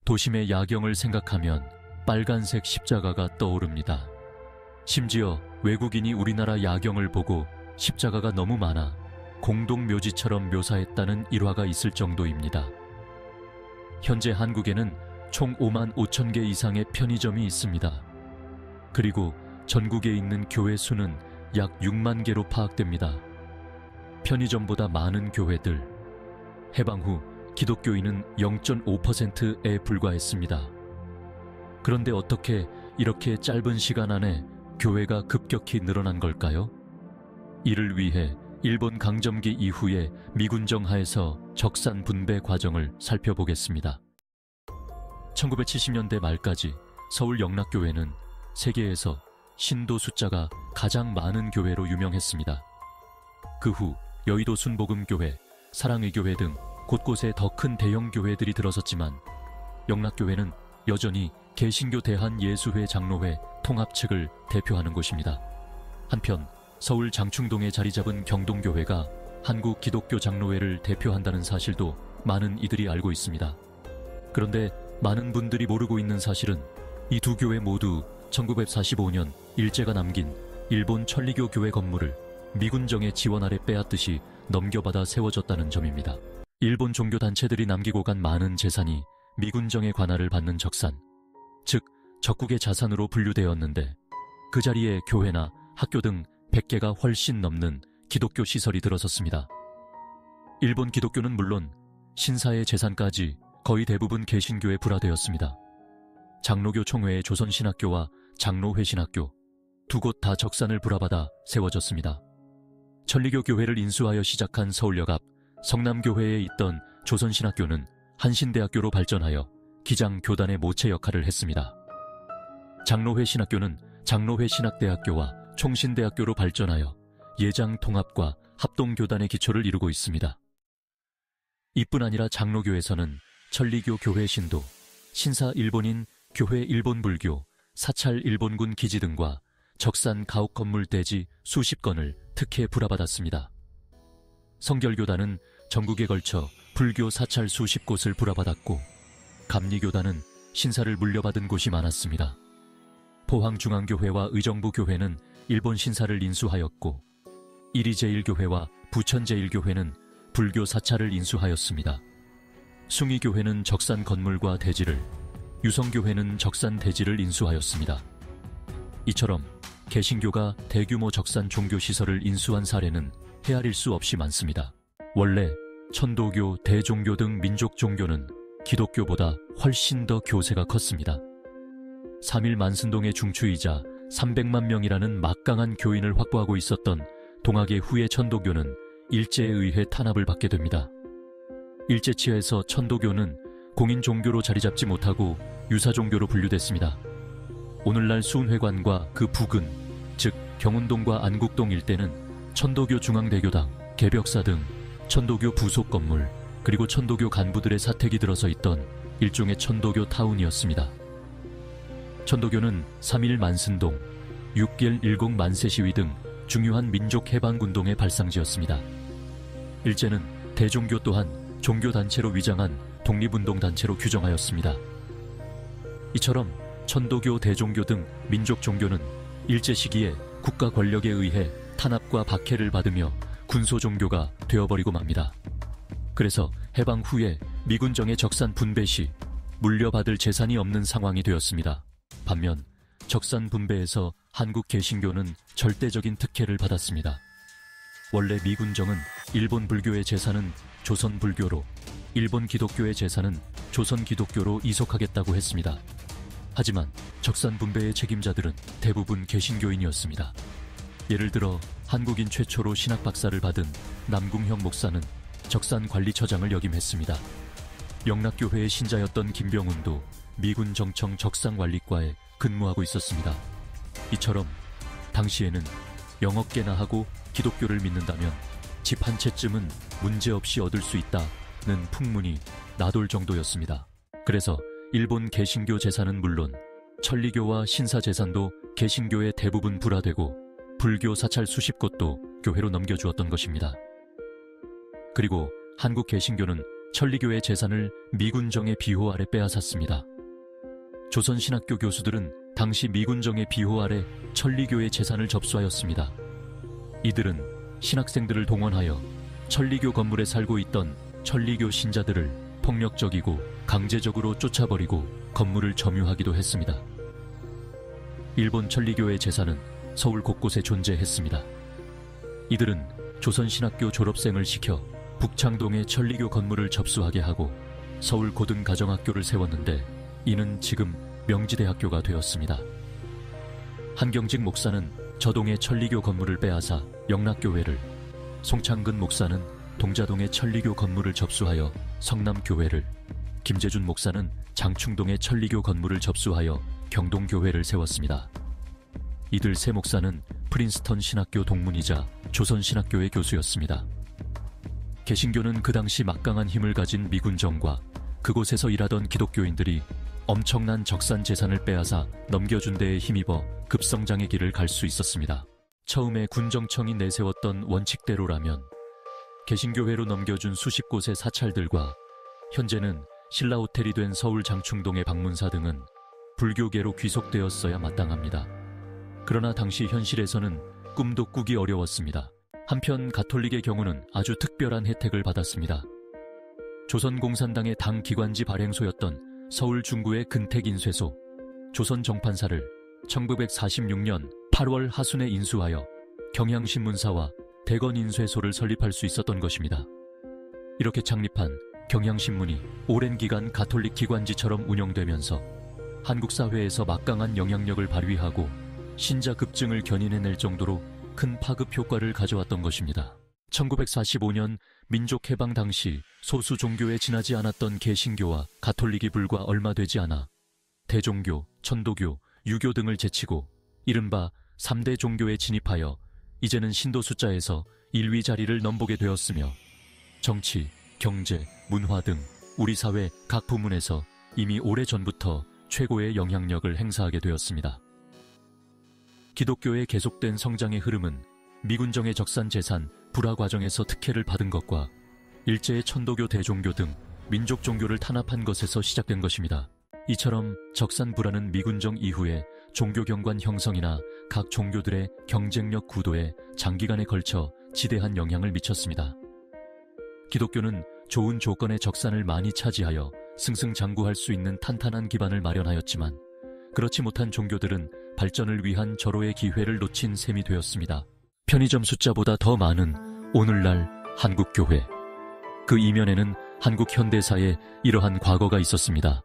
도심의 야경을 생각하면 빨간색 십자가가 떠오릅니다. 심지어 외국인이 우리나라 야경을 보고 십자가가 너무 많아 공동묘지처럼 묘사했다는 일화가 있을 정도입니다. 현재 한국에는 총 5만 5천 개 이상의 편의점이 있습니다. 그리고 전국에 있는 교회 수는 약 6만 개로 파악됩니다. 편의점보다 많은 교회들, 해방 후 기독교인은 0.5%에 불과했습니다. 그런데 어떻게 이렇게 짧은 시간 안에 교회가 급격히 늘어난 걸까요? 이를 위해 일본 강점기 이후에 미군정 하에서 적산 분배 과정을 살펴보겠습니다. 1970년대 말까지 서울 영락교회는 세계에서 신도 숫자가 가장 많은 교회로 유명했습니다. 그 후 여의도 순복음교회, 사랑의교회 등 곳곳에 더 큰 대형 교회들이 들어섰지만 영락교회는 여전히 개신교 대한예수회 장로회 통합 측을 대표하는 곳입니다. 한편 서울 장충동에 자리 잡은 경동교회가 한국 기독교 장로회를 대표한다는 사실도 많은 이들이 알고 있습니다. 그런데 많은 분들이 모르고 있는 사실은 이 두 교회 모두 1945년 일제가 남긴 일본 천리교 교회 건물을 미군정의 지원 아래 빼앗듯이 넘겨받아 세워졌다는 점입니다. 일본 종교단체들이 남기고 간 많은 재산이 미군정의 관할을 받는 적산, 즉 적국의 자산으로 분류되었는데 그 자리에 교회나 학교 등 100개가 훨씬 넘는 기독교 시설이 들어섰습니다. 일본 기독교는 물론 신사의 재산까지 거의 대부분 개신교에 불화되었습니다. 장로교 총회의 조선신학교와 장로회신학교 두 곳 다 적산을 불화받아 세워졌습니다. 천리교 교회를 인수하여 시작한 서울역 앞 성남교회에 있던 조선신학교는 한신대학교로 발전하여 기장 교단의 모체 역할을 했습니다. 장로회신학교는 장로회신학대학교와 총신대학교로 발전하여 예장 통합과 합동교단의 기초를 이루고 있습니다. 이뿐 아니라 장로교에서는 천리교 교회 신도, 신사 일본인 교회 일본불교, 사찰 일본군 기지 등과 적산 가옥 건물 대지 수십 건을 특혜 불화받았습니다. 성결교단은 전국에 걸쳐 불교 사찰 수십 곳을 불화받았고 감리교단은 신사를 물려받은 곳이 많았습니다. 포항중앙교회와 의정부교회는 일본 신사를 인수하였고 이리제일교회와 부천제일교회는 불교 사찰을 인수하였습니다. 숭의교회는 적산 건물과 대지를, 유성교회는 적산 대지를 인수하였습니다. 이처럼 개신교가 대규모 적산 종교시설을 인수한 사례는 헤아릴 수 없이 많습니다. 원래 천도교, 대종교 등 민족 종교는 기독교보다 훨씬 더 교세가 컸습니다. 3일 만순동의 중추이자 300만 명이라는 막강한 교인을 확보하고 있었던 동학의 후예 천도교는 일제에 의해 탄압을 받게 됩니다. 일제치하에서 천도교는 공인 종교로 자리 잡지 못하고 유사 종교로 분류됐습니다. 오늘날 수은회관과 그 부근, 즉 경운동과 안국동 일대는 천도교 중앙대교당, 개벽사 등 천도교 부속 건물, 그리고 천도교 간부들의 사택이 들어서 있던 일종의 천도교 타운이었습니다. 천도교는 3.1 만순동, 6.10 만세시위 등 중요한 민족 해방운동의 발상지였습니다. 일제는 대종교 또한 종교단체로 위장한 독립운동단체로 규정하였습니다. 이처럼 천도교, 대종교 등 민족 종교는 일제 시기에 국가 권력에 의해 탄압과 박해를 받으며 군소종교가 되어버리고 맙니다. 그래서 해방 후에 미군정의 적산 분배 시 물려받을 재산이 없는 상황이 되었습니다. 반면 적산 분배에서 한국 개신교는 절대적인 특혜를 받았습니다. 원래 미군정은 일본 불교의 재산은 조선 불교로, 일본 기독교의 재산은 조선 기독교로 이속하겠다고 했습니다. 하지만 적산 분배의 책임자들은 대부분 개신교인이었습니다. 예를 들어 한국인 최초로 신학 박사를 받은 남궁형 목사는 적산관리처장을 역임했습니다. 영락교회의 신자였던 김병훈도 미군 정청 적산관리과에 근무하고 있었습니다. 이처럼 당시에는 영업 개나 하고 기독교를 믿는다면 집 한 채쯤은 문제없이 얻을 수 있다는 풍문이 나돌 정도였습니다. 그래서 일본 개신교 재산은 물론 천리교와 신사 재산도 개신교에 대부분 불화되고 불교 사찰 수십 곳도 교회로 넘겨주었던 것입니다. 그리고 한국 개신교는 천리교의 재산을 미군정의 비호 아래 빼앗았습니다. 조선신학교 교수들은 당시 미군정의 비호 아래 천리교의 재산을 접수하였습니다. 이들은 신학생들을 동원하여 천리교 건물에 살고 있던 천리교 신자들을 폭력적이고 강제적으로 쫓아버리고 건물을 점유하기도 했습니다. 일본 천리교의 재산은 서울 곳곳에 존재했습니다. 이들은 조선신학교 졸업생을 시켜 북창동의 천리교 건물을 접수하게 하고 서울 고등가정학교를 세웠는데 이는 지금 명지대학교가 되었습니다. 한경직 목사는 저동의 천리교 건물을 빼앗아 영락교회를, 송창근 목사는 동자동의 천리교 건물을 접수하여 성남교회를, 김재준 목사는 장충동의 천리교 건물을 접수하여 경동교회를 세웠습니다. 이들 세 목사는 프린스턴 신학교 동문이자 조선신학교의 교수였습니다. 개신교는 그 당시 막강한 힘을 가진 미군정과 그곳에서 일하던 기독교인들이 엄청난 적산 재산을 빼앗아 넘겨준 데에 힘입어 급성장의 길을 갈 수 있었습니다. 처음에 군정청이 내세웠던 원칙대로라면 개신교회로 넘겨준 수십 곳의 사찰들과 현재는 신라호텔이 된 서울 장충동의 방문사 등은 불교계로 귀속되었어야 마땅합니다. 그러나 당시 현실에서는 꿈도 꾸기 어려웠습니다. 한편 가톨릭의 경우는 아주 특별한 혜택을 받았습니다. 조선공산당의 당 기관지 발행소였던 서울 중구의 근택인쇄소, 조선정판사를 1946년 8월 하순에 인수하여 경향신문사와 대건인쇄소를 설립할 수 있었던 것입니다. 이렇게 창립한 경향신문이 오랜 기간 가톨릭 기관지처럼 운영되면서 한국 사회에서 막강한 영향력을 발휘하고 신자 급증을 견인해낼 정도로 큰 파급 효과를 가져왔던 것입니다. 1945년 민족해방 당시 소수 종교에 지나지 않았던 개신교와 가톨릭이 불과 얼마 되지 않아 대종교, 천도교, 유교 등을 제치고 이른바 3대 종교에 진입하여 이제는 신도 숫자에서 1위 자리를 넘보게 되었으며 정치, 경제, 문화 등 우리 사회 각 부문에서 이미 오래전부터 최고의 영향력을 행사하게 되었습니다. 기독교의 계속된 성장의 흐름은 미군정의 적산 재산 불화 과정에서 특혜를 받은 것과 일제의 천도교, 대종교 등 민족 종교를 탄압한 것에서 시작된 것입니다. 이처럼 적산 불화는 미군정 이후에 종교 경관 형성이나 각 종교들의 경쟁력 구도에 장기간에 걸쳐 지대한 영향을 미쳤습니다. 기독교는 좋은 조건의 적산을 많이 차지하여 승승장구할 수 있는 탄탄한 기반을 마련하였지만 그렇지 못한 종교들은 발전을 위한 절호의 기회를 놓친 셈이 되었습니다. 편의점 숫자보다 더 많은 오늘날 한국교회. 그 이면에는 한국 현대사에 이러한 과거가 있었습니다.